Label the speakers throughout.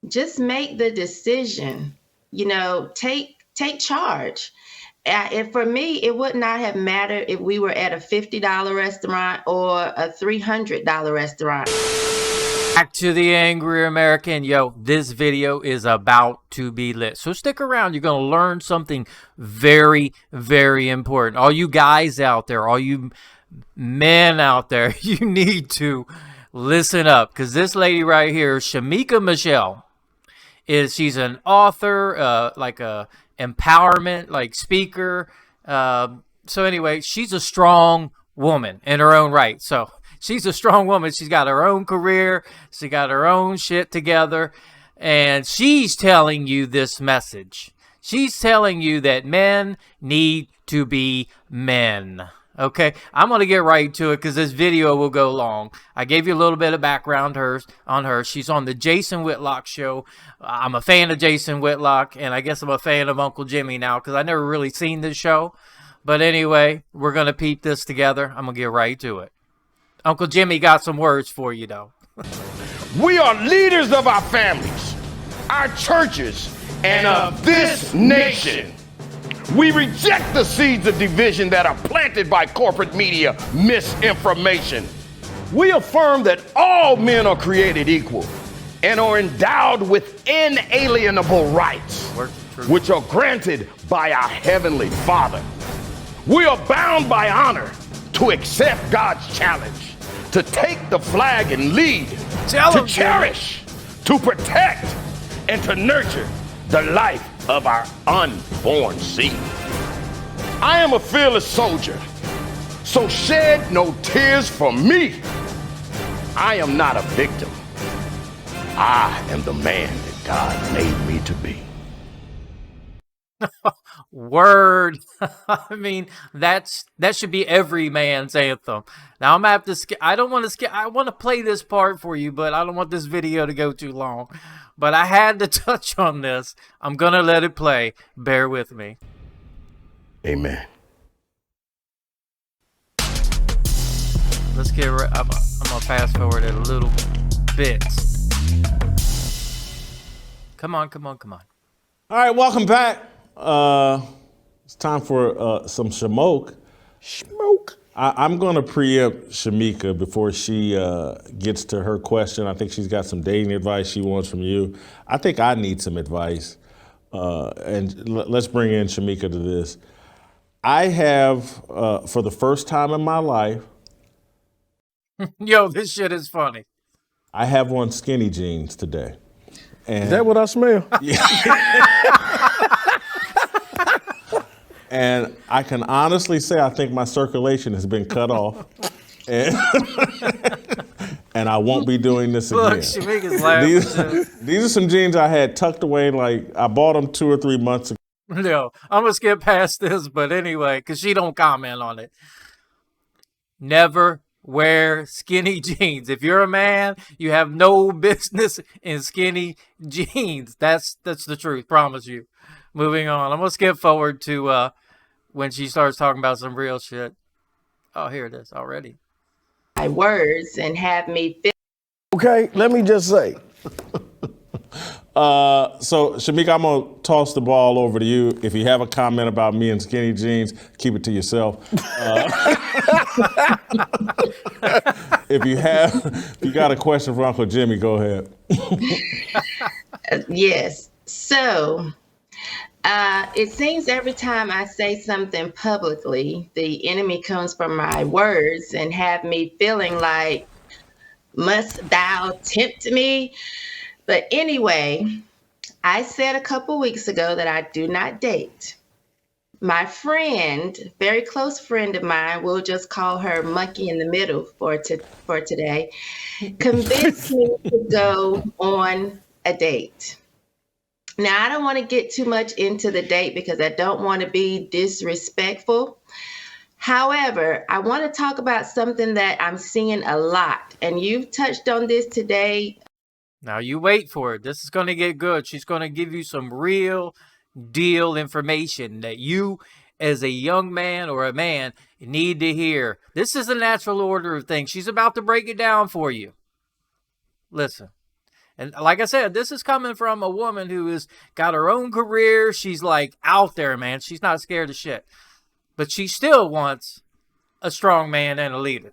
Speaker 1: just make the decision. Take charge. If for me, it would not have mattered if we were at a $50 restaurant or a $300 restaurant.
Speaker 2: Back to the angry American. Yo, this video is about to be lit. So stick around. You're going to learn something very, very important. All you guys out there, all you men out there, you need to listen up, because this lady right here, Shamika Michelle, she's an author, like a empowerment speaker. So anyway, she's a strong woman in her own right. So she's a strong woman. She's got her own career. She got her own shit together. And she's telling you this message. She's telling you that men need to be men. Okay, I'm going to get right to it because this video will go long. I gave you a little bit of background on her. She's on the Jason Whitlock show. I'm a fan of Jason Whitlock, and I guess I'm a fan of Uncle Jimmy now because I never really seen this show. But anyway, we're going to peep this together. I'm going to get right to it. Uncle Jimmy got some words for you, though.
Speaker 3: We are leaders of our families, our churches, and of this nation. We reject the seeds of division that are planted by corporate media misinformation. We affirm that all men are created equal and are endowed with inalienable rights, which are granted by our Heavenly Father. We are bound by honor to accept God's challenge, to take the flag and lead, to cherish, to protect, and to nurture the life of our unborn seed. I am a fearless soldier, so shed no tears for me. I am not a victim. I am the man that God made me to be.
Speaker 2: Word. I mean, that should be every man's anthem. Now I'm gonna have to I don't want to I want to play this part for you, but I don't want this video to go too long. But I had to touch on this. I'm gonna let it play. Bear with me.
Speaker 3: Amen.
Speaker 2: Let's get right. I'm gonna fast forward it a little bit. Come on.
Speaker 4: All right, welcome back. It's time for some smoke. I'm going to preempt Shamika before she gets to her question. I think she's got some dating advice she wants from you. I think I need some advice. And let's bring in Shamika to this. I have, for the first time in my life...
Speaker 2: Yo, this shit is funny.
Speaker 4: I have on skinny jeans today. And
Speaker 5: is that what I smell?
Speaker 4: And I can honestly say I think my circulation has been cut off. And, and I won't be doing this again.
Speaker 2: Look, Shamika's laughing.
Speaker 4: These are some jeans I had tucked away, I bought them 2 or 3 months ago.
Speaker 2: No, I'm going to skip past this, but anyway, because she don't comment on it. Never wear skinny jeans. If you're a man, you have no business in skinny jeans. That's the truth, promise you. Moving on. I'm going to skip forward to when she starts talking about some real shit. Oh, here it is already.
Speaker 1: My words and have me feel.
Speaker 5: Okay, let me just say.
Speaker 4: So, Shamika, I'm going to toss the ball over to you. If you have a comment about me and skinny jeans, keep it to yourself. If you got a question for Uncle Jimmy, go ahead.
Speaker 1: Yes. So, it seems every time I say something publicly, the enemy comes from my words and have me feeling like, must thou tempt me? But anyway, I said a couple weeks ago that I do not date. My friend, very close friend of mine, we'll just call her Monkey in the Middle for today, convinced me to go on a date. Now, I don't want to get too much into the date because I don't want to be disrespectful. However, I want to talk about something that I'm seeing a lot, and you've touched on this today.
Speaker 2: Now you wait for it. This is going to get good. She's going to give you some real deal information that you as a young man or a man need to hear. This is the natural order of things. She's about to break it down for you. Listen, And like I said, this is coming from a woman who has got her own career. She's like out there, man. She's not scared of shit. But she still wants a strong man and a leader.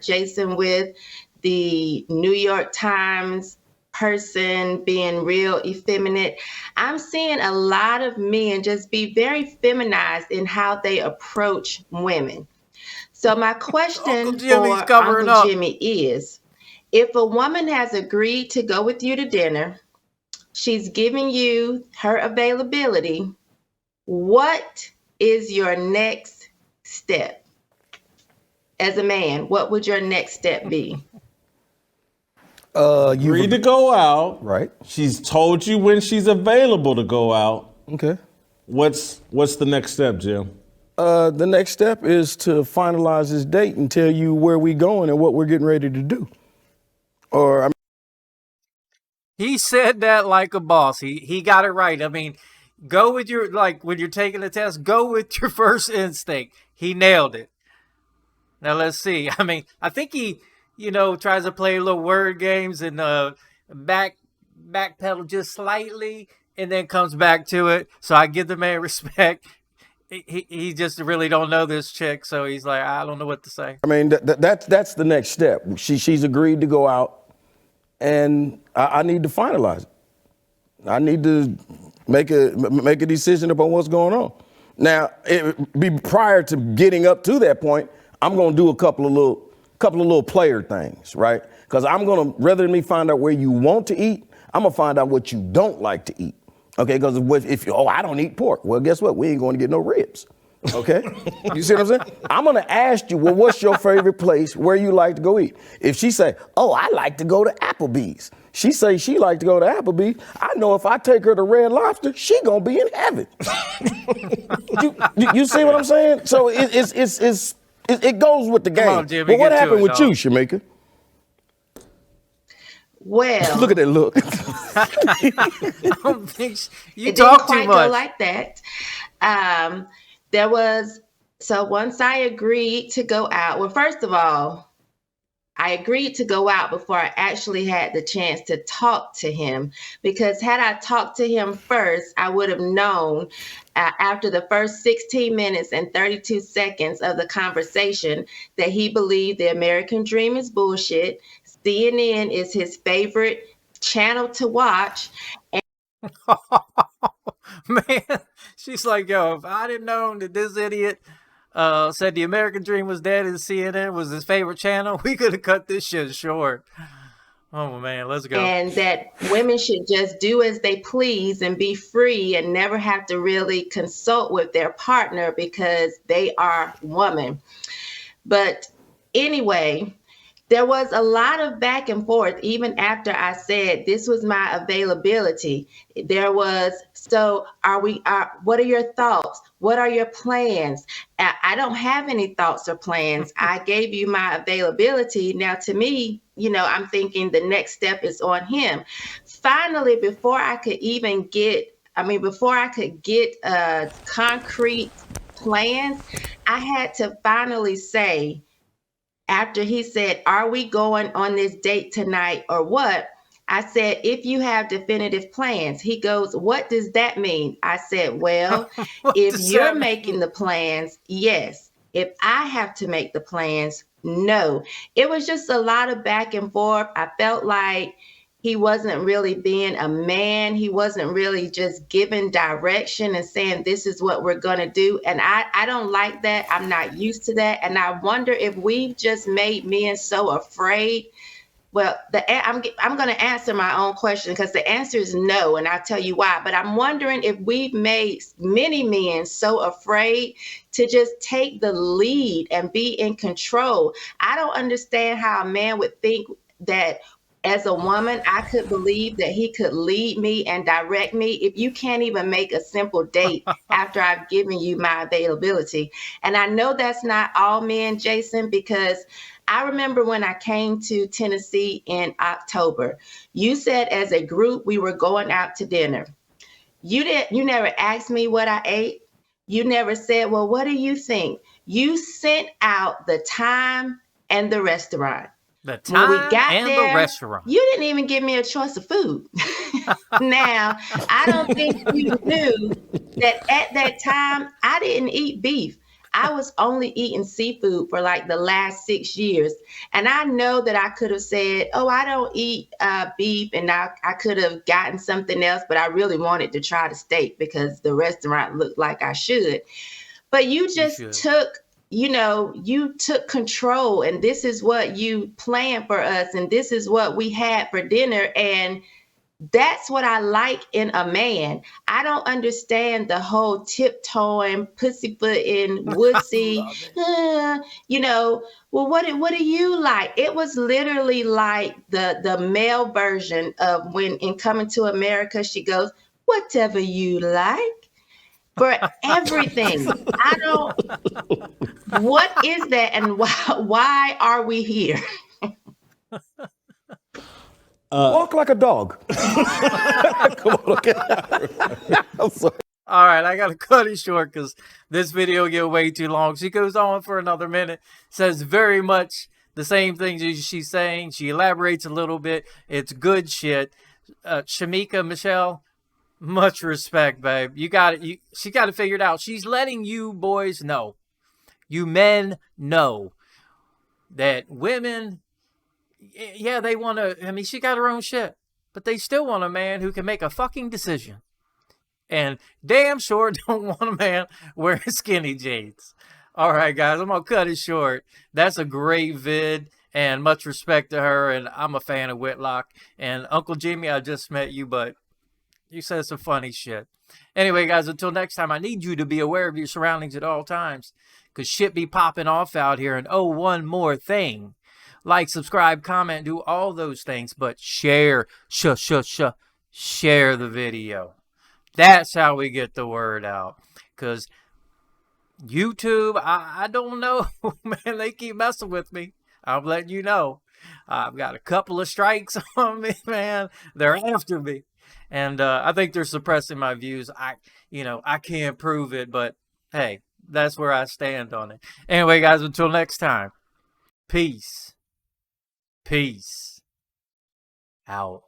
Speaker 1: Jason, with the New York Times person being real effeminate, I'm seeing a lot of men just be very feminized in how they approach women. So my
Speaker 2: Uncle
Speaker 1: question
Speaker 2: Jimmy's
Speaker 1: for
Speaker 2: covering
Speaker 1: Uncle
Speaker 2: up.
Speaker 1: Jimmy is, if a woman has agreed to go with you to dinner, she's giving you her availability, what is your next step? As a man, what would your next step be?
Speaker 4: Agreed to go out.
Speaker 5: Right.
Speaker 4: She's told you when she's available to go out.
Speaker 5: Okay.
Speaker 4: What's the next step, Jim?
Speaker 5: The next step is to finalize this date and tell you where we're going and what we're getting ready to do. Or,
Speaker 2: He said that like a boss. He got it right. I mean, go with your, like, when you're taking the test, go with your first instinct. He nailed it. Now let's see. I mean, I think he, tries to play little word games and backpedal just slightly, and then comes back to it. So I give the man respect. He just really don't know this chick, so he's like, I don't know what to say.
Speaker 5: I mean, that's the next step. She's agreed to go out, and I need to finalize it. I need to make a decision about what's going on. Now, prior to getting up to that point, I'm gonna do a couple of little player things, right? Because I'm gonna, rather than me find out where you want to eat, I'm gonna find out what you don't like to eat. Okay, because if I don't eat pork, well, guess what? We ain't going to get no ribs. Okay, you see what I'm saying? I'm gonna ask you, well, what's your favorite place where you like to go eat? If she say, oh, I like to go to Applebee's. She say she like to go to Applebee's. I know if I take her to Red Lobster, she gonna be in heaven. you see what I'm saying? So it goes with the game.
Speaker 2: Come on, Jimmy,
Speaker 5: But what
Speaker 2: get to
Speaker 5: happened
Speaker 2: it,
Speaker 5: with you,
Speaker 2: dog.
Speaker 5: Shamika?
Speaker 1: Well,
Speaker 5: Look at that look.
Speaker 2: I don't think you
Speaker 1: it didn't
Speaker 2: talk too
Speaker 1: quite go
Speaker 2: much.
Speaker 1: like that. So once I agreed to go out, well, first of all, I agreed to go out before I actually had the chance to talk to him, because had I talked to him first, I would have known after the first 16 minutes and 32 seconds of the conversation that he believed the American dream is bullshit. CNN is his favorite channel to watch.
Speaker 2: Man, she's like, yo, if I didn't know that this idiot said the American dream was dead and CNN was his favorite channel, we could have cut this shit short. Oh, man, let's go.
Speaker 1: And that women should just do as they please and be free and never have to really consult with their partner because they are women. But anyway, there was a lot of back and forth even after I said this was my availability. There was, so what are your thoughts? What are your plans? I don't have any thoughts or plans. I gave you my availability. Now, to me, I'm thinking the next step is on him. Finally, before I could get concrete plans, I had to finally say, after he said, are we going on this date tonight or what? I said, if you have definitive plans. He goes, what does that mean? I said, well, if you're making the plans, yes. If I have to make the plans, no. It was just a lot of back and forth. I felt like he wasn't really being a man. He wasn't really just giving direction and saying, this is what we're going to do. And I don't like that. I'm not used to that. And I wonder if we've just made men so afraid. Well, I'm going to answer my own question because the answer is no. And I'll tell you why. But I'm wondering if we've made many men so afraid to just take the lead and be in control. I don't understand how a man would think that as a woman, I could believe that he could lead me and direct me if you can't even make a simple date after I've given you my availability. And I know that's not all men, Jason, because I remember when I came to Tennessee in October, you said as a group we were going out to dinner. You never asked me what I ate. You never said, well, what do you think? You sent out the time and the restaurant.
Speaker 2: The
Speaker 1: When we
Speaker 2: time
Speaker 1: got
Speaker 2: and the
Speaker 1: there,
Speaker 2: restaurant.
Speaker 1: you didn't even give me a choice of food. Now, I don't think you knew that at that time I didn't eat beef. I was only eating seafood for like the last 6 years. And I know that I could have said, oh, I don't eat beef. And I could have gotten something else, but I really wanted to try the steak because the restaurant looked like I should. But you
Speaker 2: You
Speaker 1: just
Speaker 2: should.
Speaker 1: you took control, and this is what you planned for us, and this is what we had for dinner. And that's what I like in a man. I don't understand the whole tiptoeing, pussyfooting, wussy.
Speaker 2: Love it.
Speaker 1: Well, what do you like? It was literally like the male version of when in Coming to America she goes, "Whatever you like." For everything. I don't. What is that, and why are we here?
Speaker 5: Walk like a dog. Come on, okay. I'm sorry.
Speaker 2: All right, I gotta cut it short because this video get way too long. She goes on for another minute, says very much the same things as she's saying. She elaborates a little bit. It's good shit. Shamika, Michelle, much respect, babe. You got it. She got it figured out. She's letting you boys know, you men know that women, yeah, they want to. I mean, she got her own shit, but they still want a man who can make a fucking decision. And damn sure don't want a man wearing skinny jeans. All right, guys, I'm going to cut it short. That's a great vid, and much respect to her, and I'm a fan of Whitlock. And Uncle Jimmy, I just met you, but you said some funny shit. Anyway, guys, until next time, I need you to be aware of your surroundings at all times, because shit be popping off out here. And oh, one more thing. Like, subscribe, comment, do all those things, but share, share the video. That's how we get the word out. Because YouTube, I don't know, man, they keep messing with me. I'm letting you know. I've got a couple of strikes on me, man. They're after me. And I think they're suppressing my views. I can't prove it, but hey, that's where I stand on it. Anyway, guys, until next time, peace. Peace out.